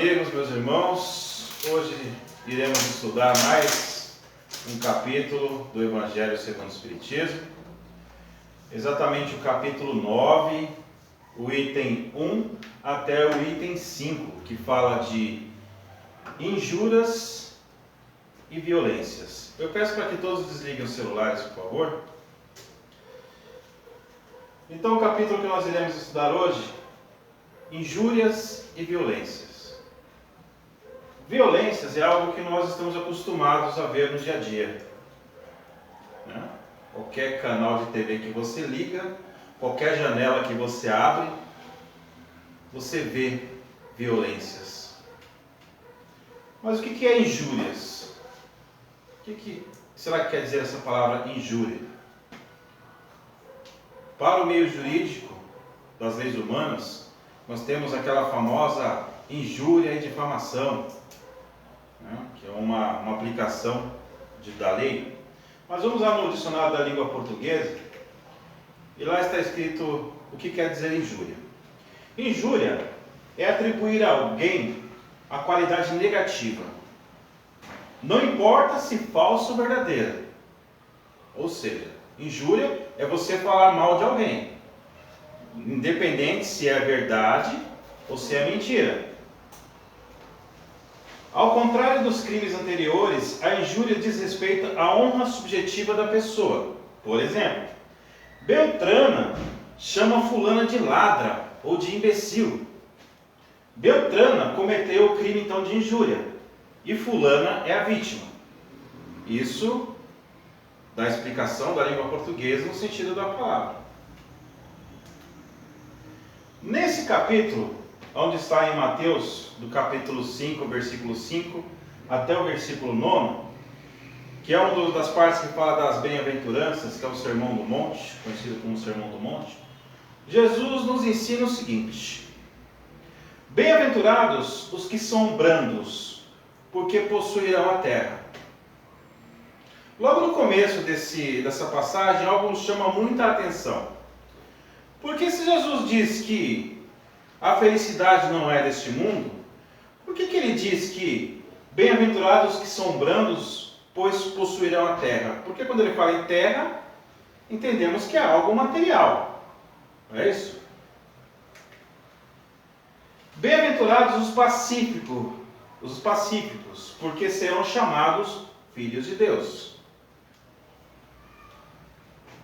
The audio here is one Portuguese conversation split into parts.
amigos, meus irmãos, hoje iremos estudar mais um capítulo do Evangelho segundo o Espiritismo, exatamente o capítulo 9, o item 1 até o item 5, que fala de injúrias e violências. Eu peço para que todos desliguem os celulares, por favor. Então, o capítulo que nós iremos estudar hoje, injúrias e violências. Violências é algo que nós estamos acostumados a ver no dia a dia, né? Qualquer canal de TV que você liga, qualquer janela que você abre, você vê violências. Mas o que é injúrias? O que será que quer dizer essa palavra injúria? Para o meio jurídico das leis humanas, nós temos aquela famosa injúria e difamação, né, que é uma aplicação da lei. Mas vamos lá no dicionário da língua portuguesa, e lá está escrito o que quer dizer injúria. Injúria é atribuir a alguém a qualidade negativa, não importa se falsa ou verdadeira. Ou seja, injúria é você falar mal de alguém, independente se é verdade ou se é mentira. Ao contrário dos crimes anteriores, a injúria diz respeito à honra subjetiva da pessoa. Por exemplo, Beltrana chama fulana de ladra ou de imbecil. Beltrana cometeu o crime então de injúria e fulana é a vítima. Isso dá explicação da língua portuguesa no sentido da palavra. Nesse capítulo, onde está em Mateus, do capítulo 5, versículo 5, até o versículo 9, que é uma das partes que fala das bem-aventuranças, que é o Sermão do Monte, conhecido como Sermão do Monte, Jesus nos ensina o seguinte: bem-aventurados os que são brandos, porque possuirão a terra. Logo no começo dessa passagem, algo nos chama muita atenção. Porque se Jesus diz que a felicidade não é deste mundo, por que ele diz que bem-aventurados que são brandos, pois possuirão a terra? Porque quando ele fala em terra, entendemos que é algo material, não é isso? Bem-aventurados os pacíficos, porque serão chamados filhos de Deus.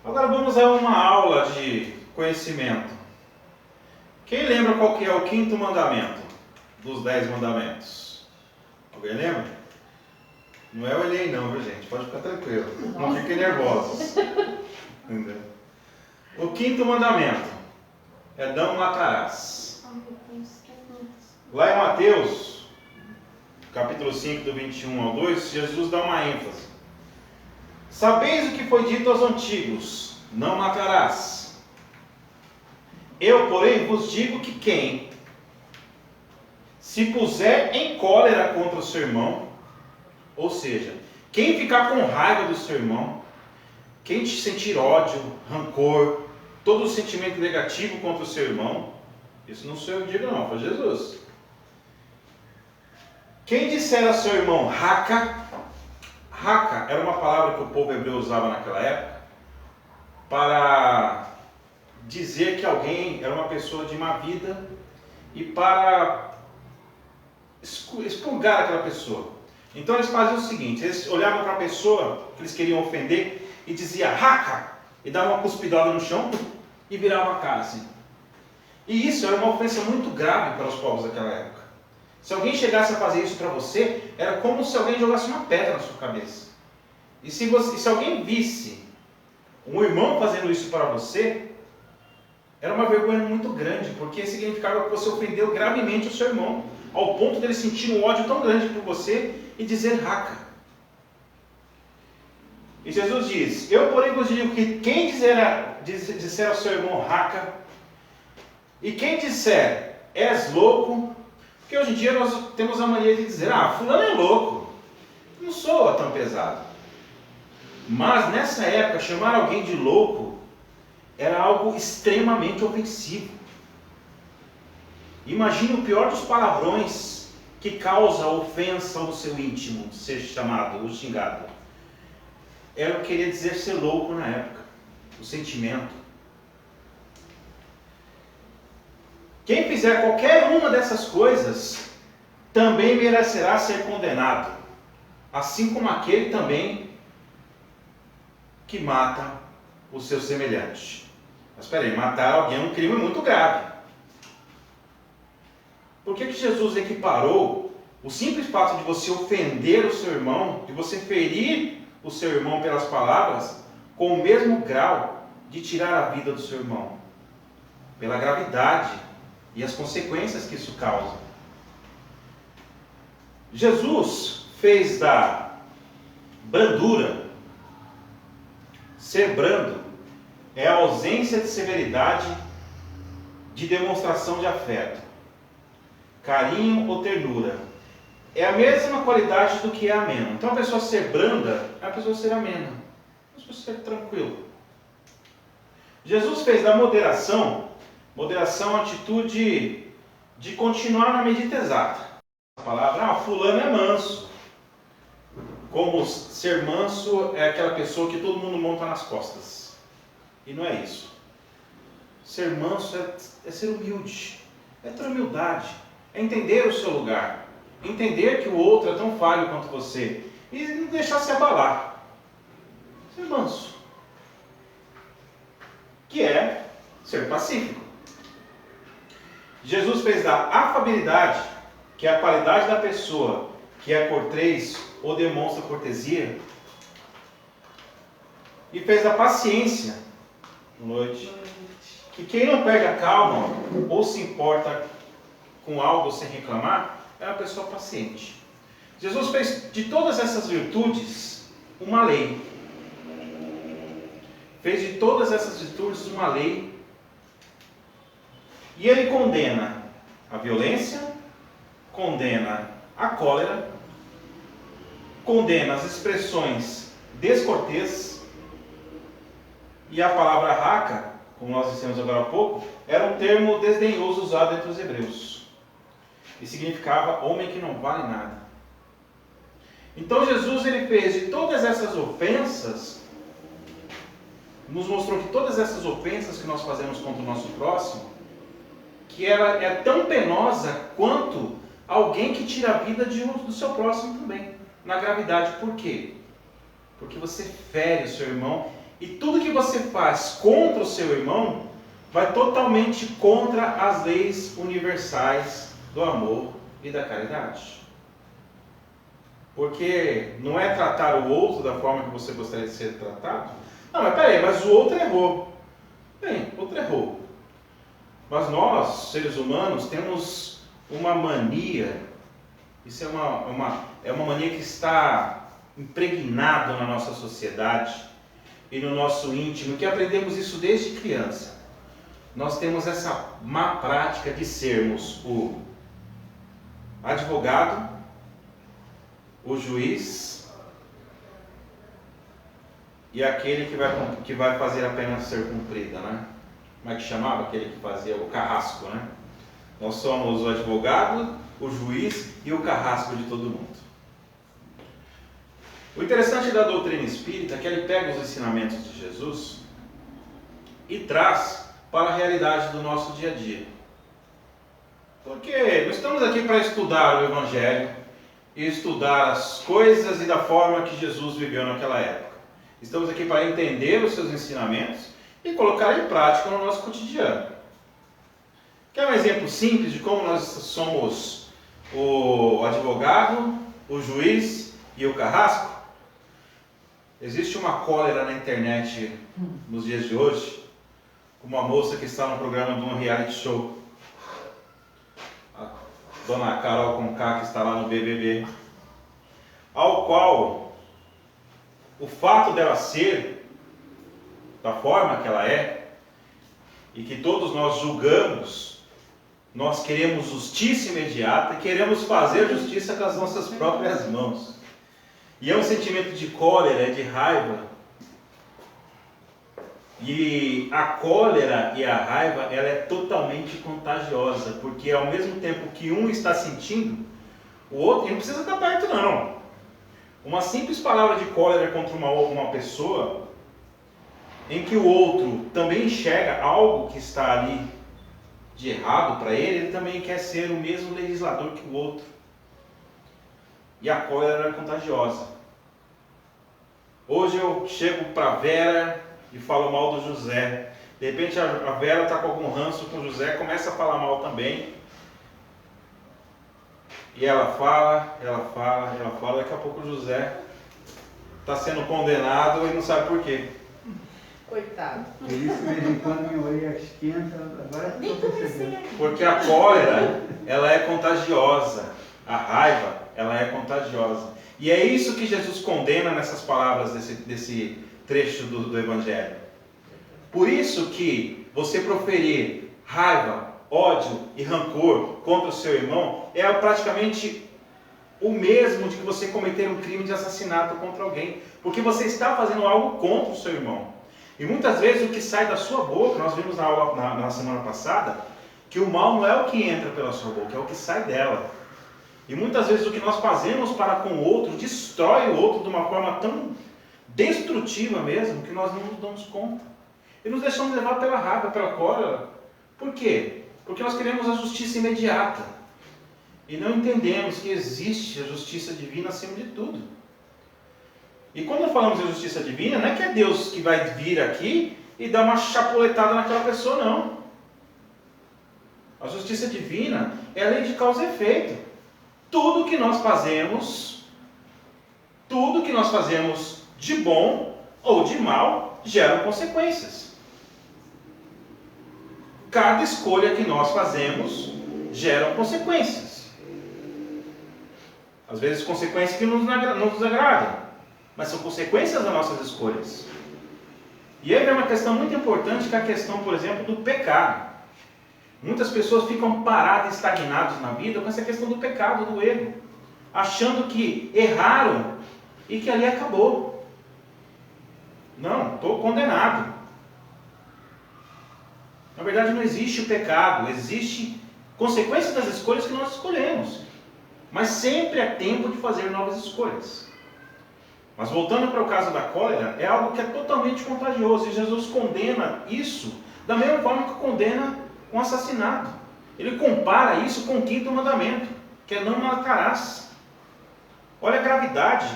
Agora vamos a uma aula de conhecimento. Quem lembra qual que é o quinto mandamento dos 10 mandamentos? Alguém lembra? Não é o Enem não, viu gente? Pode ficar tranquilo. Não fiquem nervosos. Entendeu? O quinto mandamento é não matarás. Lá em Mateus, capítulo 5, do 21 ao 2, Jesus dá uma ênfase. Sabeis o que foi dito aos antigos: não matarás. Eu, porém, vos digo que quem se puser em cólera contra o seu irmão, ou seja, quem ficar com raiva do seu irmão, quem te sentir ódio, rancor, todo o sentimento negativo contra o seu irmão, isso não sou eu que digo não, foi Jesus. Quem disser a seu irmão raca era uma palavra que o povo hebreu usava naquela época para dizer que alguém era uma pessoa de má vida e para expurgar aquela pessoa. Então eles faziam o seguinte: eles olhavam para a pessoa que eles queriam ofender e diziam raca, e davam uma cuspidada no chão e viravam a cara assim. E isso era uma ofensa muito grave para os povos daquela época. Se alguém chegasse a fazer isso para você, era como se alguém jogasse uma pedra na sua cabeça. E se alguém visse um irmão fazendo isso para você, era uma vergonha muito grande, porque significava que você ofendeu gravemente o seu irmão, ao ponto dele sentir um ódio tão grande por você e dizer raca. E Jesus diz: eu porém vos digo que quem disser ao seu irmão raca, e quem disser és louco, porque hoje em dia nós temos a mania de dizer: fulano é louco, não soa tão pesado. Mas nessa época, chamar alguém de louco era algo extremamente ofensivo. Imagine o pior dos palavrões que causa ofensa ao seu íntimo, de ser chamado ou xingado. Era o que queria dizer ser louco na época, o sentimento. Quem fizer qualquer uma dessas coisas também merecerá ser condenado, assim como aquele também que mata o seu semelhante. Mas espera aí, matar alguém é um crime muito grave. Por que Jesus equiparou o simples fato de você ofender o seu irmão, de você ferir o seu irmão pelas palavras, com o mesmo grau de tirar a vida do seu irmão? Pela gravidade e as consequências que isso causa. Jesus fez da brandura, ser brando, é a ausência de severidade, de demonstração de afeto, carinho ou ternura. É a mesma qualidade do que é ameno. Então a pessoa ser branda é a pessoa ser amena, a pessoa ser tranquila. Jesus fez da moderação a atitude de continuar na medida exata. A palavra, fulano é manso. Como ser manso é aquela pessoa que todo mundo monta nas costas. E não é isso. Ser manso é ser humilde, é ter humildade, é entender o seu lugar, entender que o outro é tão falho quanto você e não deixar se abalar. Ser manso, que é ser pacífico. Jesus fez da afabilidade, que é a qualidade da pessoa que é cortês ou demonstra cortesia, e fez da paciência, noite, que quem não perde a calma ou se importa com algo sem reclamar é uma pessoa paciente. Jesus fez de todas essas virtudes uma lei. Fez de todas essas virtudes uma lei. E ele condena a violência, condena a cólera, condena as expressões descortês, e a palavra raca, como nós dissemos agora há pouco, era um termo desdenhoso usado entre os hebreus. E significava homem que não vale nada. Então Jesus ele fez de todas essas ofensas, nos mostrou que todas essas ofensas que nós fazemos contra o nosso próximo, que ela é tão penosa quanto alguém que tira a vida do seu próximo também, na gravidade. Por quê? Porque você fere o seu irmão, e tudo que você faz contra o seu irmão vai totalmente contra as leis universais do amor e da caridade. Porque não é tratar o outro da forma que você gostaria de ser tratado. Não, mas peraí, mas o outro errou. Bem, o outro errou. Mas nós, seres humanos, temos uma mania, isso é uma mania que está impregnada na nossa sociedade e no nosso íntimo, que aprendemos isso desde criança. Nós temos essa má prática de sermos o advogado, o juiz e aquele que vai fazer a pena ser cumprida, né? Como é que chamava aquele que fazia o carrasco, né? Nós somos o advogado, o juiz e o carrasco de todo mundo. O interessante da doutrina espírita é que ele pega os ensinamentos de Jesus e traz para a realidade do nosso dia a dia. Porque nós estamos aqui para estudar o Evangelho e estudar as coisas e da forma que Jesus viveu naquela época. Estamos aqui para entender os seus ensinamentos e colocar em prática no nosso cotidiano. Quer um exemplo simples de como nós somos o advogado, o juiz e o carrasco? Existe uma cólera na internet nos dias de hoje, uma moça que está no programa de um reality show, a dona Carol Conká, que está lá no BBB, ao qual o fato dela ser da forma que ela é, e que todos nós julgamos, nós queremos justiça imediata e queremos fazer justiça com as nossas próprias mãos. E é um sentimento de cólera, de raiva. E a cólera e a raiva, ela é totalmente contagiosa, porque ao mesmo tempo que um está sentindo, O outro, e não precisa estar perto não. Uma simples palavra de cólera contra uma pessoa, em que o outro também enxerga algo que está ali de errado para ele, ele também quer ser o mesmo legislador que o outro. E a cólera era contagiosa. Hoje eu chego para Vera e falo mal do José. De repente a Vera está com algum ranço com o José, começa a falar mal também. E ela fala, daqui a pouco o José está sendo condenado e não sabe por quê. Coitado. Por isso, de vez em quando, minha orelha esquenta. Agora Nem estou comecei percebendo. ainda. Porque a cólera, ela é contagiosa. A raiva, ela é contagiosa. E é isso que Jesus condena nessas palavras desse trecho do Evangelho. Por isso que você proferir raiva, ódio e rancor contra o seu irmão é praticamente o mesmo de que você cometer um crime de assassinato contra alguém. Porque você está fazendo algo contra o seu irmão. E muitas vezes o que sai da sua boca, nós vimos na aula na semana passada, que o mal não é o que entra pela sua boca, é o que sai dela. E muitas vezes o que nós fazemos para com o outro destrói o outro de uma forma tão destrutiva mesmo, que nós não nos damos conta. E nos deixamos levar pela raiva, pela cólera. Por quê? Porque nós queremos a justiça imediata. E não entendemos que existe a justiça divina acima de tudo. E quando falamos de justiça divina, não é que é Deus que vai vir aqui e dar uma chapuletada naquela pessoa, não. A justiça divina é a lei de causa e efeito. Tudo que nós fazemos de bom ou de mal, gera consequências. Cada escolha que nós fazemos gera consequências. Às vezes consequências que não nos agradam, mas são consequências das nossas escolhas. E aí vem uma questão muito importante, que é a questão, por exemplo, do pecado. Muitas pessoas ficam paradas, estagnadas na vida com essa questão do pecado, do erro, achando que erraram e que ali acabou. Não, estou condenado. Na verdade não existe o pecado, existe consequências das escolhas que nós escolhemos. Mas sempre é tempo de fazer novas escolhas. Mas voltando para o caso da cólera, é algo que é totalmente contagioso. E Jesus condena isso da mesma forma que condena um assassinato. Ele compara isso com o 5º mandamento, que é não matarás. Olha a gravidade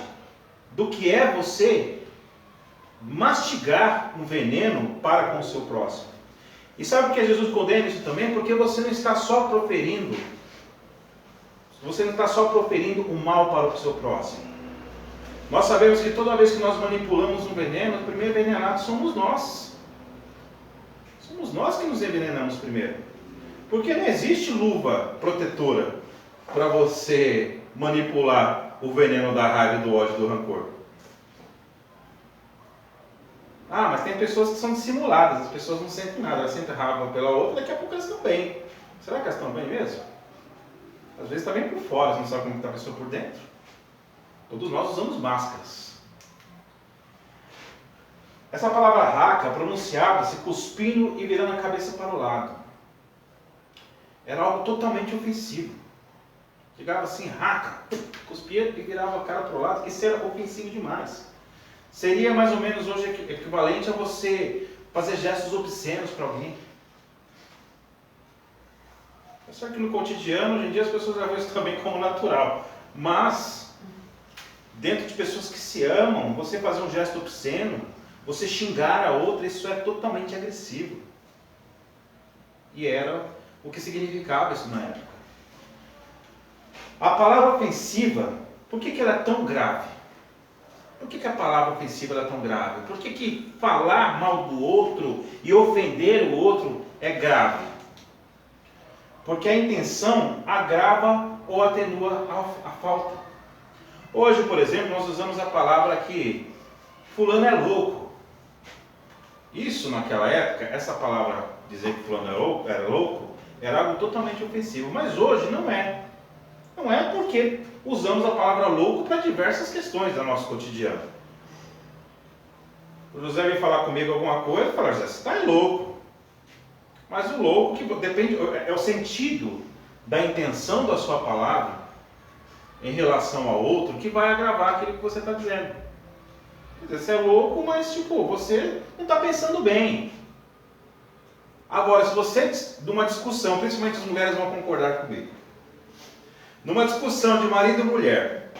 do que é você mastigar um veneno para com o seu próximo. E sabe por que Jesus condena isso também? Porque você não está só proferindo o mal para o seu próximo. Nós sabemos que toda vez que nós manipulamos um veneno, o primeiro envenenado somos nós. Somos nós que nos envenenamos primeiro. Porque não existe luva protetora para você manipular o veneno da raiva, do ódio, do rancor. Ah, mas tem pessoas que são dissimuladas, as pessoas não sentem nada, elas sentem raiva pela outra, daqui a pouco elas estão bem. Será que elas estão bem mesmo? Às vezes está bem por fora, você não sabe como está a pessoa por dentro. Todos nós usamos máscaras. Essa palavra raca pronunciava-se cuspindo e virando a cabeça para o lado. Era algo totalmente ofensivo. Chegava assim, raca, cuspia e virava a cara para o lado, que isso era ofensivo demais. Seria mais ou menos hoje equivalente a você fazer gestos obscenos para alguém. É só que no cotidiano, hoje em dia, as pessoas levam isso também como natural. Mas, dentro de pessoas que se amam, você fazer um gesto obsceno, você xingar a outra, isso é totalmente agressivo. E era o que significava isso na época. A palavra ofensiva, por que ela é tão grave? Por que a palavra ofensiva é tão grave? Por que falar mal do outro e ofender o outro é grave? Porque a intenção agrava ou atenua a falta. Hoje, por exemplo, nós usamos a palavra que fulano é louco. Isso, naquela época, essa palavra, dizer que fulano era louco, era algo totalmente ofensivo. Mas hoje não é. Não é porque usamos a palavra louco para diversas questões do nosso cotidiano. O José vem falar comigo alguma coisa e fala, José, você está louco. Mas o louco que depende, é o sentido da intenção da sua palavra, em relação ao outro que vai agravar aquilo que você está dizendo. Você é louco, mas tipo, você não está pensando bem. Agora, se você, numa discussão, principalmente as mulheres vão concordar comigo, numa discussão de marido e mulher,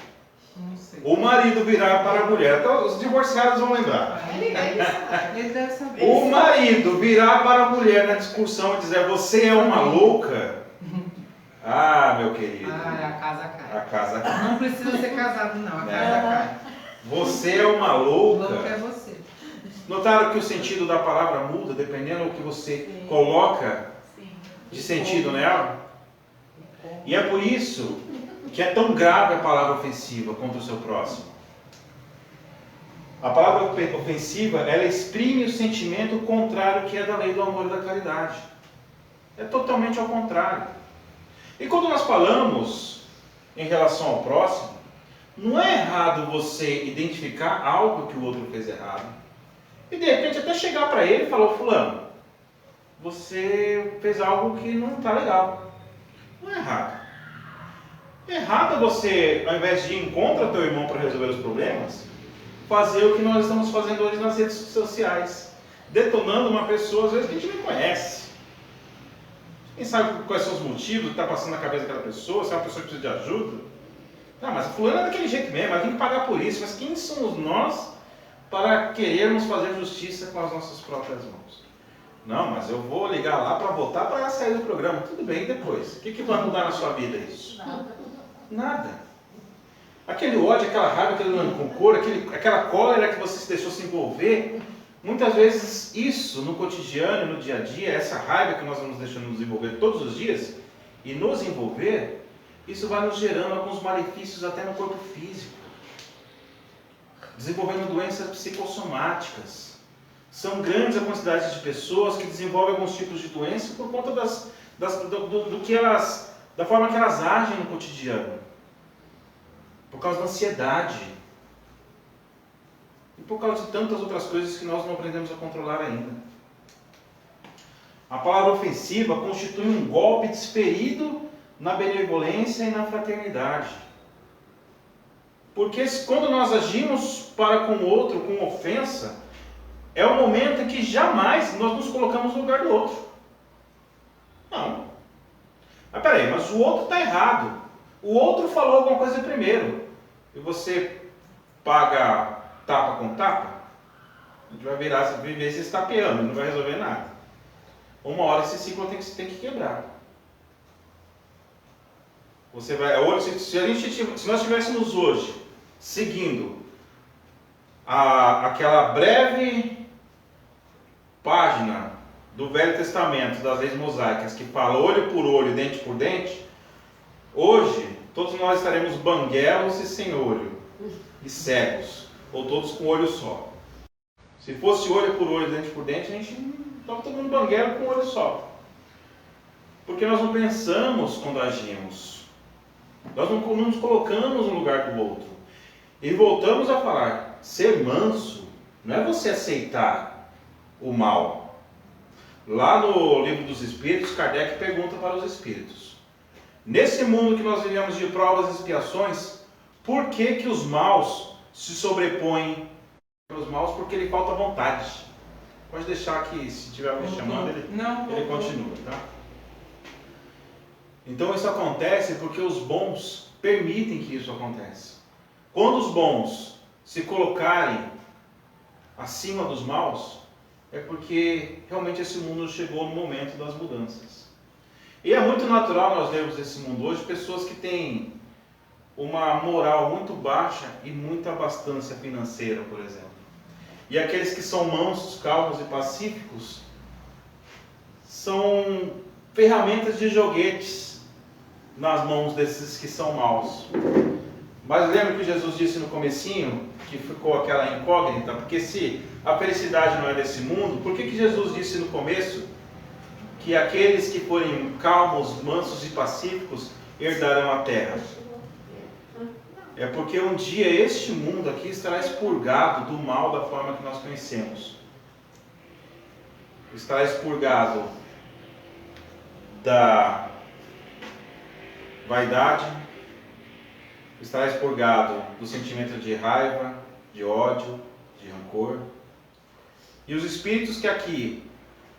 o marido virar para a mulher, então os divorciados vão lembrar. Ele deve saber. O marido virar para a mulher na discussão e dizer, você é uma louca. Ah, meu querido. A casa cai. A casa cai. Não precisa ser casado, não. A casa cai. Você é uma louca. Louco é você. Notaram que o sentido da palavra muda dependendo do que você coloca de sentido nela? E é por isso que é tão grave a palavra ofensiva contra o seu próximo. A palavra ofensiva, ela exprime o sentimento contrário que é da lei do amor e da caridade. É totalmente ao contrário. E quando nós falamos em relação ao próximo, não é errado você identificar algo que o outro fez errado. E de repente até chegar para ele e falar, fulano, você fez algo que não está legal. Não é errado. É errado você, ao invés de ir contra teu irmão para resolver os problemas, fazer o que nós estamos fazendo hoje nas redes sociais. Detonando uma pessoa, às vezes, que a gente nem conhece. Quem sabe quais são os motivos que está passando na cabeça daquela pessoa, se é uma pessoa que precisa de ajuda. Não, mas fulano é daquele jeito mesmo, ela tem que pagar por isso. Mas quem somos nós para querermos fazer justiça com as nossas próprias mãos? Não, mas eu vou ligar lá para votar para sair do programa. Tudo bem, depois. O que vai mudar na sua vida isso? Nada. Aquele ódio, aquela raiva, aquele rancor, aquela cólera que você se deixou se envolver, muitas vezes isso no cotidiano, no dia a dia, essa raiva que nós vamos deixando nos envolver todos os dias e nos envolver, isso vai nos gerando alguns malefícios até no corpo físico, desenvolvendo doenças psicossomáticas. São grandes a quantidade de pessoas que desenvolvem alguns tipos de doença por conta da forma que elas agem no cotidiano, por causa da ansiedade e por causa de tantas outras coisas que nós não aprendemos a controlar ainda. A palavra ofensiva constitui um golpe desferido na benevolência e na fraternidade. Porque quando nós agimos para com o outro com ofensa, é o momento em que jamais nós nos colocamos no lugar do outro. Não. Mas peraí, mas o outro está errado. O outro falou alguma coisa primeiro. E você paga tapa com tapa? A gente vai viver se estapeando, não vai resolver nada. Uma hora esse ciclo tem que quebrar. Você vai, hoje, se nós estivéssemos hoje seguindo aquela breve página do Velho Testamento, das leis mosaicas, que fala olho por olho, dente por dente, hoje todos nós estaremos banguelos e sem olho, e cegos, ou todos com olho só. Se fosse olho por olho, dente por dente, a gente estava todo mundo banguelo com olho só. Porque nós não pensamos quando agimos. Nós não nos colocamos no lugar do outro. E voltamos a falar, ser manso não é você aceitar o mal. Lá no Livro dos Espíritos, Kardec pergunta para os Espíritos: nesse mundo que nós vivemos de provas e expiações, por que que os maus se sobrepõem aos maus? Porque lhe falta vontade. Pode deixar que, se tiver alguém chamando, ele continua, tá? Então isso acontece porque os bons permitem que isso aconteça. Quando os bons se colocarem acima dos maus, é porque realmente esse mundo chegou no momento das mudanças. E é muito natural nós vermos esse mundo hoje pessoas que têm uma moral muito baixa e muita abastança financeira, por exemplo. E aqueles que são mansos, calmos e pacíficos são ferramentas de joguetes nas mãos desses que são maus. Mas lembra que Jesus disse no comecinho, que ficou aquela incógnita, porque se a felicidade não é desse mundo, por que Jesus disse no começo que aqueles que forem calmos, mansos e pacíficos herdarão a terra? É porque um dia este mundo aqui estará expurgado do mal da forma que nós conhecemos. Estará expurgado da vaidade, estará expurgado do sentimento de raiva, de ódio, de rancor. E os espíritos que aqui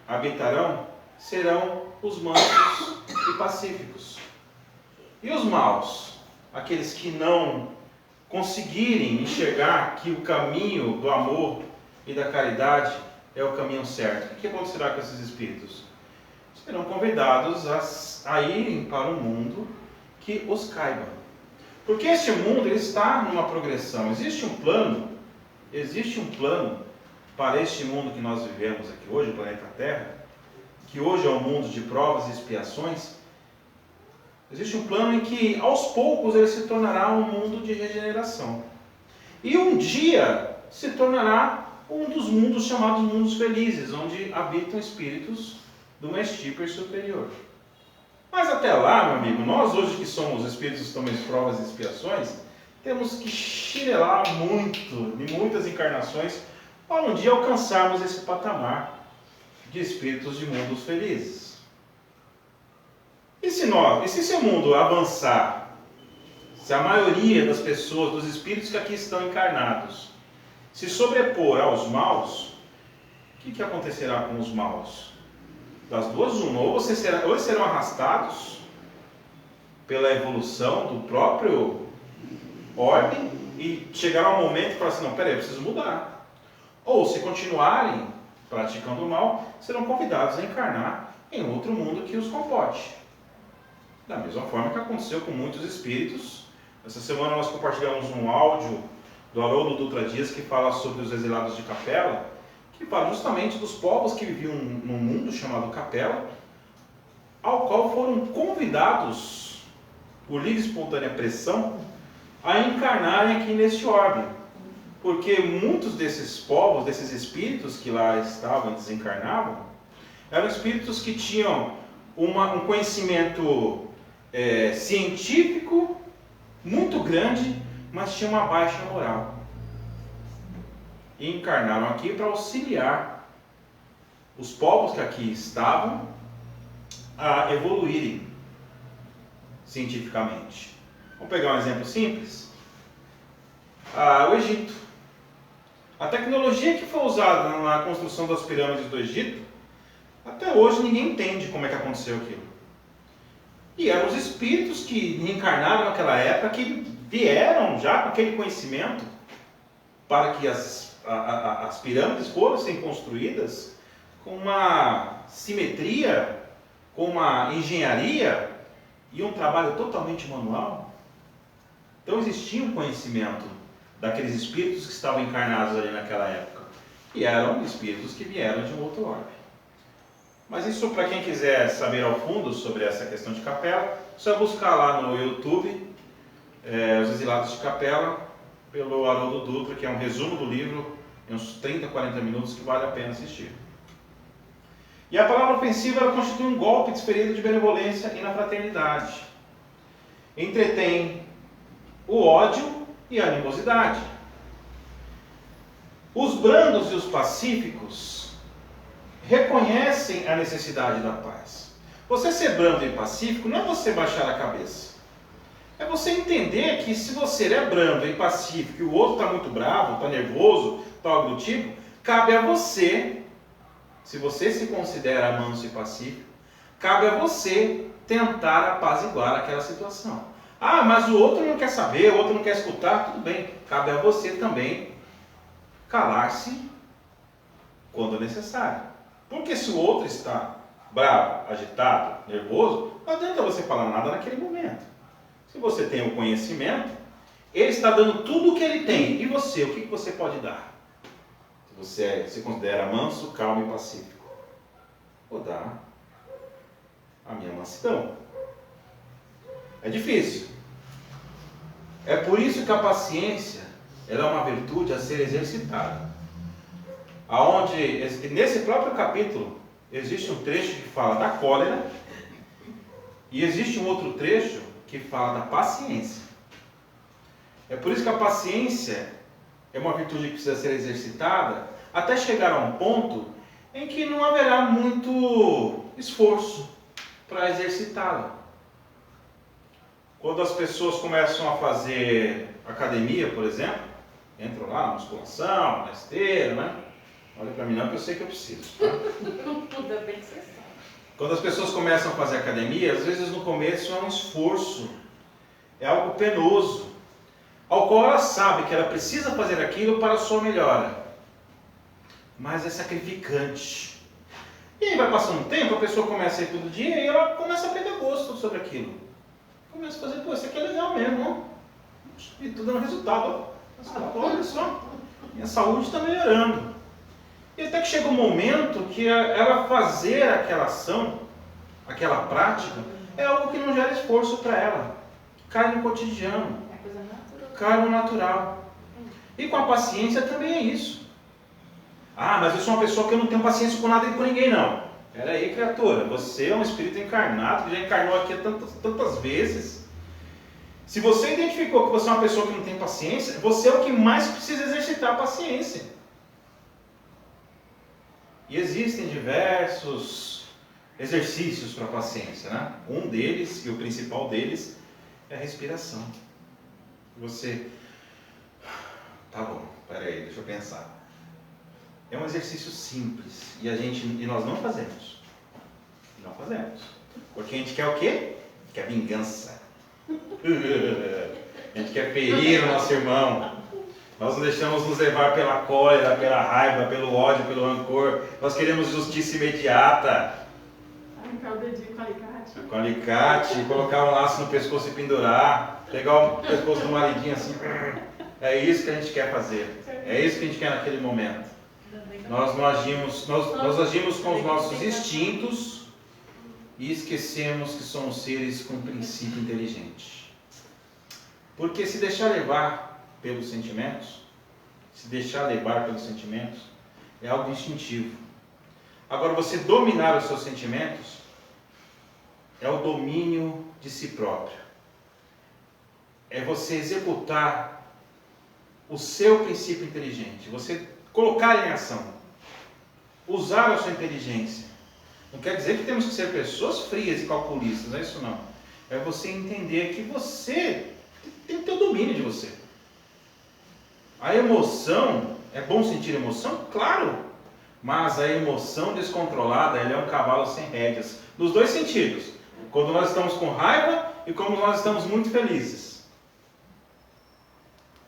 habitarão serão os mansos e pacíficos. E os maus, aqueles que não conseguirem enxergar que o caminho do amor e da caridade é o caminho certo, o que acontecerá com esses espíritos? Serão convidados a irem para um mundo que os caiba. Porque este mundo ele está numa progressão. Existe um plano para este mundo que nós vivemos aqui hoje, o planeta Terra, que hoje é um mundo de provas e expiações. Existe um plano em que, aos poucos, ele se tornará um mundo de regeneração. E um dia se tornará um dos mundos chamados mundos felizes, onde habitam espíritos do mestíper superior. Mas até lá, meu amigo, nós hoje que somos espíritos que estamos em provas e expiações, temos que chinelar muito, de muitas encarnações, para um dia alcançarmos esse patamar de espíritos de mundos felizes. E se esse mundo avançar, se a maioria das pessoas, dos espíritos que aqui estão encarnados, se sobrepor aos maus, o que acontecerá com os maus? Das duas, uma, ou eles serão arrastados pela evolução do próprio orbe e chegará um momento que falar assim, não, peraí, eu preciso mudar. Ou se continuarem praticando o mal, serão convidados a encarnar em outro mundo que os comporte. Da mesma forma que aconteceu com muitos espíritos. Essa semana nós compartilhamos um áudio do Haroldo Dutra Dias que fala sobre os exilados de Capela, que fala justamente dos povos que viviam num mundo chamado Capela, ao qual foram convidados, por livre e espontânea pressão, a encarnarem aqui neste orbe. Porque muitos desses povos, desses espíritos que lá estavam e desencarnavam, eram espíritos que tinham um conhecimento científico muito grande, mas tinham uma baixa moral. E encarnaram aqui para auxiliar os povos que aqui estavam a evoluírem cientificamente. Vamos pegar um exemplo simples. O Egito. A tecnologia que foi usada na construção das pirâmides do Egito, até hoje ninguém entende como é que aconteceu aquilo. E eram os espíritos que reencarnaram naquela época, que vieram já com aquele conhecimento para que as pirâmides fossem construídas com uma simetria, com uma engenharia e um trabalho totalmente manual. Então existia um conhecimento daqueles espíritos que estavam encarnados ali naquela época. E eram espíritos que vieram de um outro orbe. Mas isso, para quem quiser saber ao fundo sobre essa questão de Capela, só buscar lá no YouTube Os Exilados de Capela, pelo Haroldo Dutra, que é um resumo do livro, em uns 30, 40 minutos, que vale a pena assistir. E a palavra ofensiva ela constitui um golpe desferido de benevolência e na fraternidade. Entretém o ódio e a animosidade. Os brandos e os pacíficos reconhecem a necessidade da paz. Você ser brando e pacífico não é você baixar a cabeça. É você entender que se você é brando e pacífico e o outro está muito bravo, está nervoso, está algo do tipo, cabe a você, se você se considera manso e pacífico, cabe a você tentar apaziguar aquela situação. Mas o outro não quer saber, o outro não quer escutar, tudo bem. Cabe a você também calar-se quando necessário. Porque se o outro está bravo, agitado, nervoso, não adianta você falar nada naquele momento. Se você tem o conhecimento, ele está dando tudo o que ele tem. E você, o que você pode dar? Se você se considera manso, calmo e pacífico, vou dar a minha mansidão. É difícil. É por isso que a paciência ela é uma virtude a ser exercitada. Nesse próprio capítulo, existe um trecho que fala da cólera e existe um outro trecho que fala da paciência. É por isso que a paciência é uma virtude que precisa ser exercitada até chegar a um ponto em que não haverá muito esforço para exercitá-la. Quando as pessoas começam a fazer academia, por exemplo, entram lá na musculação, na esteira, né? Olha para mim não, que eu sei que eu preciso, tá? Ainda bem que você sabe. Quando as pessoas começam a fazer academia, às vezes no começo é um esforço, é algo penoso, ao qual ela sabe que ela precisa fazer aquilo para a sua melhora, mas é sacrificante. E aí vai passando um tempo, a pessoa começa a ir todo dia e ela começa a perder gosto sobre aquilo. Começa a fazer, pô, isso aqui é legal mesmo, ó. E estou dando resultado, ó. Olha só, minha saúde está melhorando. E até que chega um momento que ela fazer aquela ação, aquela prática, é algo que não gera esforço para ela. Cai no cotidiano, É coisa natural. cai no natural. E com a paciência também é isso. Ah, mas eu sou uma pessoa que eu não tenho paciência com nada e com ninguém, não. Espera aí, criatura, você é um espírito encarnado, que já encarnou aqui tantas vezes. Se você identificou que você é uma pessoa que não tem paciência, você é o que mais precisa exercitar a paciência. E existem diversos exercícios para a paciência, né? Um deles, e o principal deles, é a respiração. Você... Tá bom, peraí, deixa eu pensar. É um exercício simples e nós não fazemos. Não fazemos. Porque a gente quer o quê? Quer vingança. A gente quer ferir o nosso irmão. Nós não deixamos nos levar pela cólera, pela raiva, pelo ódio, pelo rancor. Nós queremos justiça imediata. Arrancar o dedinho com alicate. Com alicate, colocar um laço no pescoço e pendurar. Pegar o pescoço do maridinho assim. É isso que a gente quer fazer. É isso que a gente quer naquele momento. Nós não agimos, nós agimos com os nossos instintos e esquecemos que somos seres com princípio inteligente. Porque se deixar levar pelos sentimentos, é algo instintivo. Agora, você dominar os seus sentimentos é o domínio de si próprio. É você executar o seu princípio inteligente, você colocar em ação, usar a sua inteligência. Não quer dizer que temos que ser pessoas frias e calculistas, não é isso não. É você entender que você tem que ter o domínio de você. A emoção, é bom sentir emoção? Claro! Mas a emoção descontrolada, ela é um cavalo sem rédeas. Nos dois sentidos. Quando nós estamos com raiva e quando nós estamos muito felizes.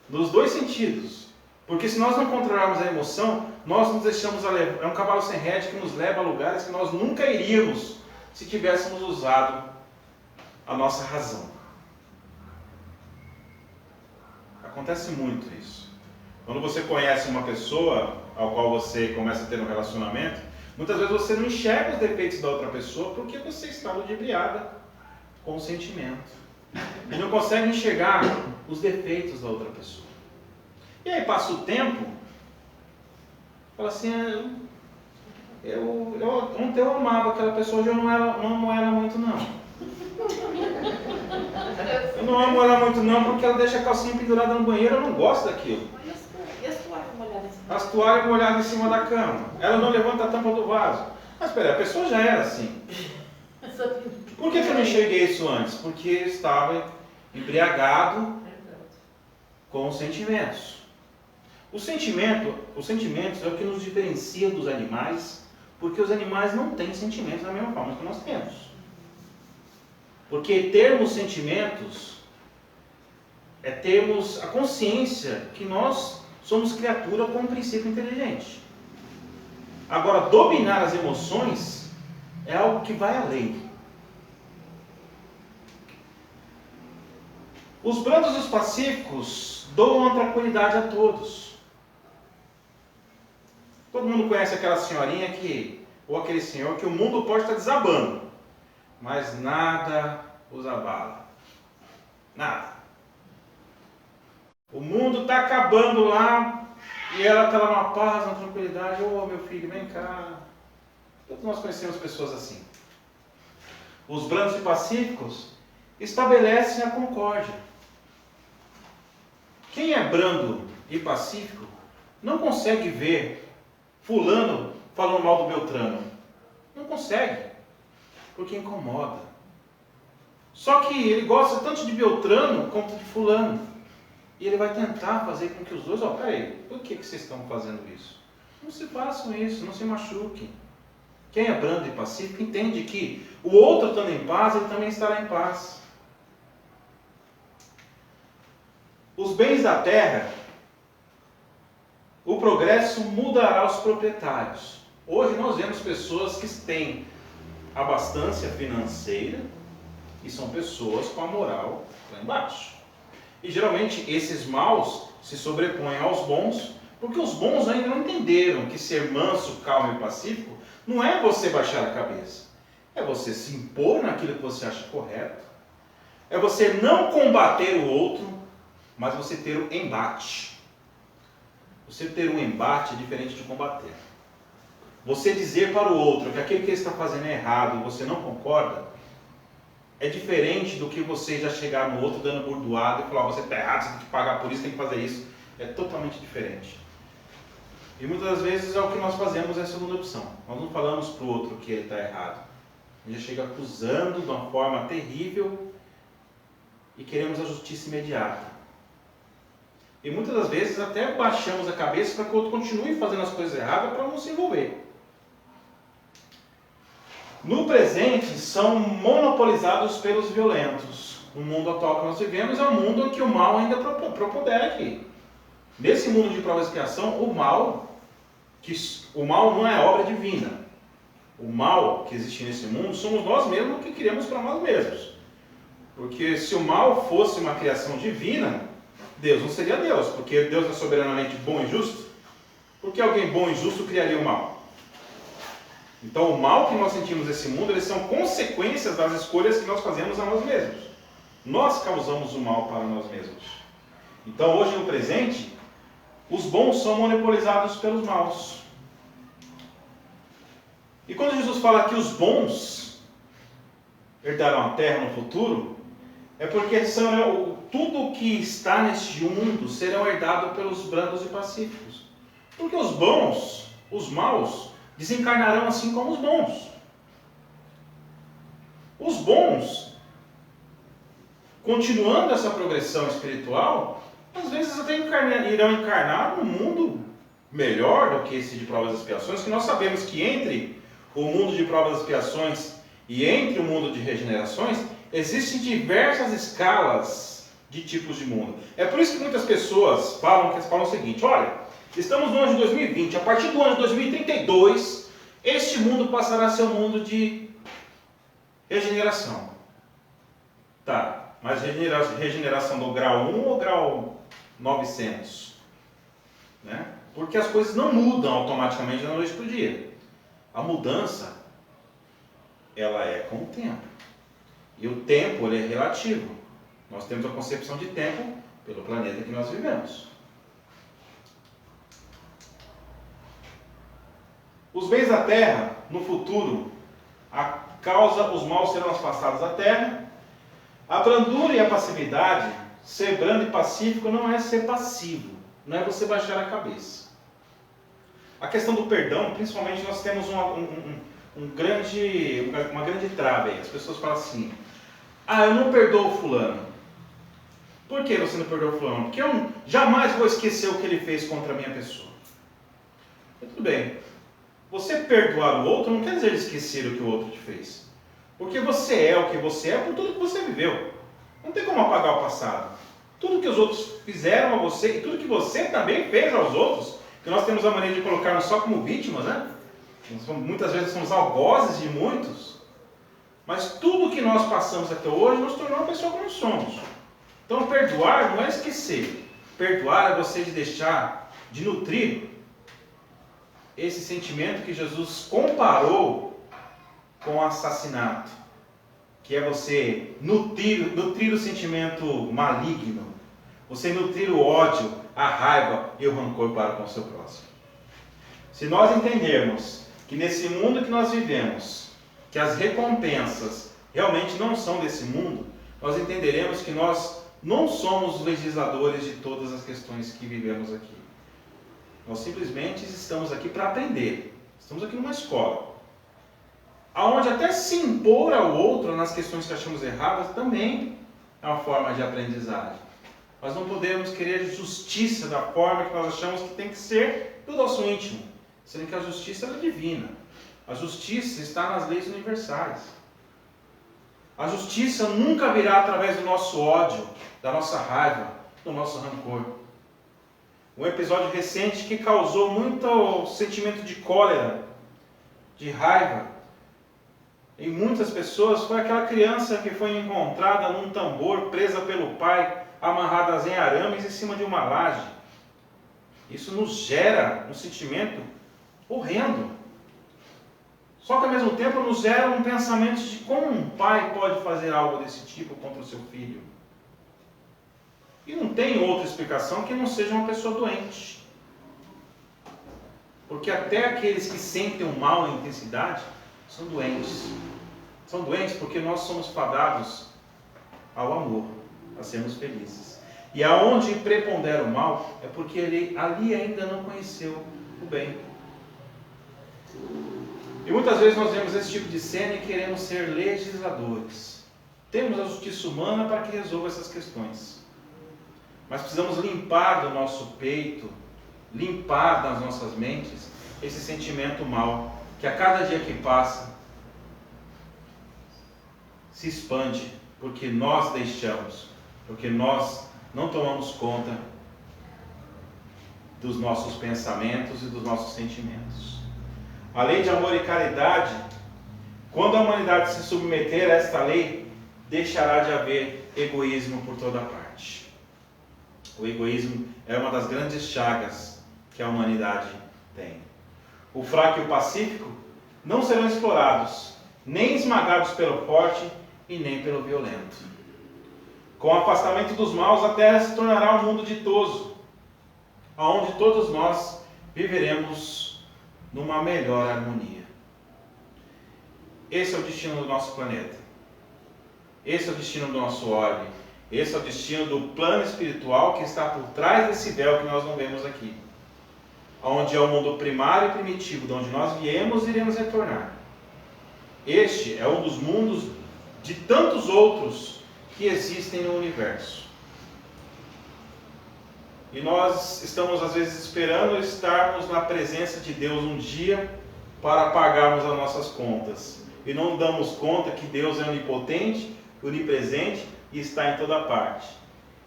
Nos dois sentidos. Porque se nós não controlarmos a emoção, nós nos deixamos a levar. É um cavalo sem rédea que nos leva a lugares que nós nunca iríamos se tivéssemos usado a nossa razão. Acontece muito isso. Quando você conhece uma pessoa ao qual você começa a ter um relacionamento, muitas vezes você não enxerga os defeitos da outra pessoa porque você está ludibriada com o sentimento. E não consegue enxergar os defeitos da outra pessoa. E aí passa o tempo, fala assim, ontem eu amava aquela pessoa, hoje eu não amo ela muito não. Eu não amo ela muito não, porque ela deixa a calcinha pendurada no banheiro, eu não gosto daquilo. E as toalhas molhadas em cima? As toalhas molhadas em cima da cama, ela não levanta a tampa do vaso. Mas espera, a pessoa já era assim. Por que eu não enxerguei isso antes? Porque eu estava embriagado com os sentimentos. Os sentimentos é o que nos diferencia dos animais, porque os animais não têm sentimentos da mesma forma que nós temos. Porque termos sentimentos é termos a consciência que nós somos criatura com um princípio inteligente. Agora, dominar as emoções é algo que vai além. Os brandos e os pacíficos doam a tranquilidade a todos. Todo mundo conhece aquela senhorinha ou aquele senhor que o mundo pode estar desabando, mas nada os abala. Nada. O mundo está acabando lá e ela está lá numa paz, na tranquilidade. Ô, meu filho, vem cá. Todos nós conhecemos pessoas assim. Os brandos e pacíficos estabelecem a concórdia. Quem é brando e pacífico não consegue ver fulano falando mal do Beltrano. Não consegue, porque incomoda. Só que ele gosta tanto de Beltrano quanto de Fulano. E ele vai tentar fazer com que os dois, peraí, por que vocês estão fazendo isso? Não se façam isso, não se machuquem. Quem é brando e pacífico entende que o outro estando em paz, ele também estará em paz. Os bens da terra, o progresso mudará os proprietários. Hoje nós vemos pessoas que têm abastança financeira e são pessoas com a moral lá embaixo. E geralmente esses maus se sobrepõem aos bons, porque os bons ainda não entenderam que ser manso, calmo e pacífico não é você baixar a cabeça. É você se impor naquilo que você acha correto. É você não combater o outro, mas você ter o embate. Você ter um embate é diferente de combater. Você dizer para o outro que aquilo que ele está fazendo é errado e você não concorda, é diferente do que você já chegar no outro dando burdoada e falar, você está errado, você tem que pagar por isso, tem que fazer isso. É totalmente diferente. E muitas das vezes é o que nós fazemos, é a segunda opção. Nós não falamos para o outro que ele está errado. A gente chega acusando de uma forma terrível e queremos a justiça imediata. E muitas das vezes até baixamos a cabeça para que o outro continue fazendo as coisas erradas para não se envolver. No presente, são monopolizados pelos violentos. O mundo atual que nós vivemos é um mundo em que o mal ainda propodera aqui. Nesse mundo de prova e expiação, o mal não é obra divina. O mal que existe nesse mundo somos nós mesmos que criamos para nós mesmos. Porque se o mal fosse uma criação divina, Deus não seria Deus, porque Deus é soberanamente bom e justo. Por que alguém bom e justo criaria o mal? Então o mal que nós sentimos nesse mundo, eles são consequências das escolhas que nós fazemos a nós mesmos. Nós causamos o mal para nós mesmos. Então hoje no presente, os bons são monopolizados pelos maus. E quando Jesus fala que os bons herdarão a terra no futuro, é porque tudo que está neste mundo serão herdados pelos brandos e pacíficos. Porque os bons, os maus, desencarnarão assim como os bons. Os bons, continuando essa progressão espiritual, às vezes até irão encarnar num mundo melhor do que esse de provas e expiações, que nós sabemos que entre o mundo de provas e expiações e entre o mundo de regenerações, existem diversas escalas de tipos de mundo. É por isso que muitas pessoas falam o seguinte, olha, estamos no ano de 2020, a partir do ano de 2032, este mundo passará a ser um mundo de regeneração. Tá, mas regeneração do grau 1 ou grau 900? Né? Porque as coisas não mudam automaticamente da noite para o dia. A mudança, ela é com o tempo. E o tempo, ele é relativo. Nós temos a concepção de tempo pelo planeta que nós vivemos. Os bens da terra, no futuro, os maus serão passados à terra. A brandura e a passividade, ser brando e pacífico não é ser passivo, não é você baixar a cabeça. A questão do perdão, principalmente, nós temos uma grande trava aí. As pessoas falam assim, eu não perdoo fulano. Por que você não perdoa fulano? Porque eu jamais vou esquecer o que ele fez contra a minha pessoa. Tudo bem. Você perdoar o outro não quer dizer esquecer o que o outro te fez. Porque você é o que você é por tudo que você viveu. Não tem como apagar o passado. Tudo que os outros fizeram a você e tudo que você também fez aos outros, que nós temos a maneira de colocar só como vítimas, né? Muitas vezes somos algozes de muitos. Mas tudo que nós passamos até hoje nos tornou uma pessoa como somos. Então perdoar não é esquecer. Perdoar é você de nutrir esse sentimento que Jesus comparou com o assassinato, que é você nutrir o sentimento maligno, você nutrir o ódio, a raiva e o rancor para com o seu próximo. Se nós entendermos que nesse mundo que nós vivemos, que as recompensas realmente não são desse mundo, nós entenderemos que nós não somos os legisladores de todas as questões que vivemos aqui. Nós simplesmente estamos aqui para aprender. Estamos aqui numa escola. aonde até se impor ao outro nas questões que achamos erradas também é uma forma de aprendizagem. Nós não podemos querer justiça da forma que nós achamos que tem que ser do nosso íntimo, sendo que a justiça é divina. A justiça está nas leis universais. A justiça nunca virá através do nosso ódio, da nossa raiva, do nosso rancor. Um episódio recente que causou muito sentimento de cólera, de raiva em muitas pessoas foi aquela criança que foi encontrada num tambor, presa pelo pai, amarradas em arames em cima de uma laje. Isso nos gera um sentimento horrendo. Só que ao mesmo tempo nos gera um pensamento de como um pai pode fazer algo desse tipo contra o seu filho. E não tem outra explicação que não seja uma pessoa doente. Porque até aqueles que sentem o mal em intensidade são doentes. São doentes porque nós somos fadados ao amor, a sermos felizes. E aonde prepondera o mal é porque ele ali ainda não conheceu o bem. E muitas vezes nós vemos esse tipo de cena e queremos ser legisladores. Temos a justiça humana para que resolva essas questões. Mas precisamos limpar do nosso peito, limpar das nossas mentes esse sentimento mal, que a cada dia que passa se expande, porque nós deixamos, porque nós não tomamos conta dos nossos pensamentos e dos nossos sentimentos. A lei de amor e caridade, quando a humanidade se submeter a esta lei, deixará de haver egoísmo por toda parte. O egoísmo é uma das grandes chagas que a humanidade tem. O fraco e o pacífico não serão explorados, nem esmagados pelo forte e nem pelo violento. Com o afastamento dos maus, a terra se tornará um mundo ditoso, onde todos nós viveremos numa melhor harmonia. Esse é o destino do nosso planeta. Esse é o destino do nosso orbe. Esse é o destino do plano espiritual que está por trás desse véu que nós não vemos aqui. Onde é o mundo primário e primitivo, de onde nós viemos e iremos retornar. Este é um dos mundos de tantos outros que existem no universo. E nós estamos às vezes esperando estarmos na presença de Deus um dia para pagarmos as nossas contas. E não damos conta que Deus é onipotente, onipresente e está em toda parte.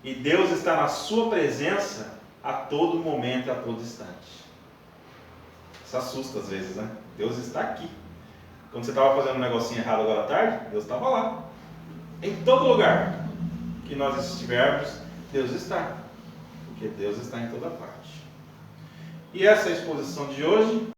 E Deus está na sua presença a todo momento, a todo instante. Isso assusta às vezes, né? Deus está aqui. Quando você estava fazendo um negocinho errado agora à tarde, Deus estava lá. Em todo lugar que nós estivermos, Deus está. Porque Deus está em toda parte. E essa é a exposição de hoje.